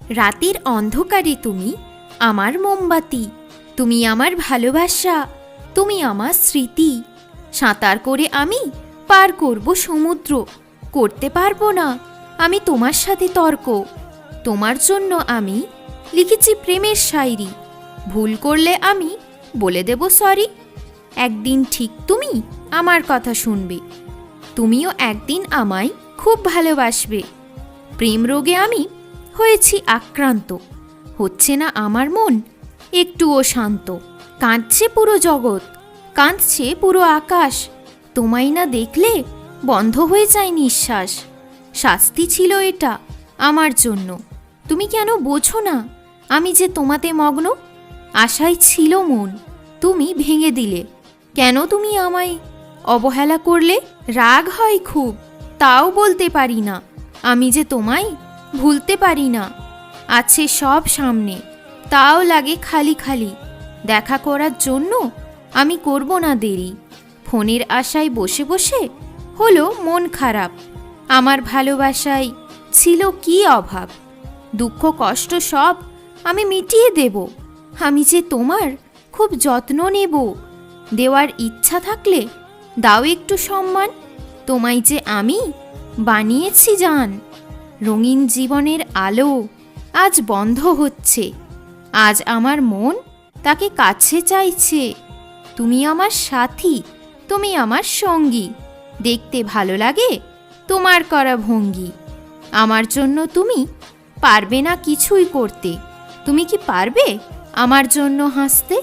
রাতের অন্ধকারে তুমি আমার মোমবাতি, তুমি আমার ভালোবাসা, তুমি আমার স্মৃতি। সাঁতার করে আমি পার করব সমুদ্র, করতে পারবো না আমি তোমার সাথে তর্ক। তোমার জন্য আমি লিখেছি প্রেমের শায়রি, ভুল করলে আমি বলে দেব সরি। একদিন ঠিক তুমি আমার কথা শুনবে, তুমিও একদিন আমায় খুব ভালোবাসবে। প্রেম রোগে আমি হয়েছি আক্রান্ত, হচ্ছে না আমার মন একটুও শান্ত। কাঁদছে পুরো জগৎ, কাঁদছে পুরো আকাশ, তোমায় না দেখলে বন্ধ হয়ে যায় নিঃশ্বাস। শাস্তি ছিল এটা আমার জন্য, তুমি কেন বোঝো না আমি যে তোমাতে মগ্ন। আশায় ছিল মন, তুমি ভেঙে দিলে, কেন তুমি আমায় অবহেলা করলে। রাগ হয় খুব, তাও বলতে পারি না আমি যে তোমায় ভুলতে পারি না। আছে সব সামনে, তাও লাগে খালি খালি, দেখা করার জন্য আমি করব না দেরি। ফোনের আশায় বসে বসে হলো মন খারাপ, আমার ভালোবাসায় ছিল কি অভাব। দুঃখ কষ্ট সব আমি মিটিয়ে দেব, আমি যে তোমার খুব যত্ন নেব। দেওয়ার ইচ্ছা থাকলে দাও একটু সম্মান, তোমায় যে আমি বানিয়েছি জান। রঙিন জীবনের আলো আজ বন্ধ হচ্ছে, আজ আমার মন তাকে কাছে চাইছে। তুমি আমার সাথী, তুমি আমার সঙ্গী, দেখতে ভালো লাগে তোমার করা ভঙ্গি। আমার জন্য তুমি পারবে না কিছুই করতে, তুমি কি পারবে আমার জন্য হাসতে।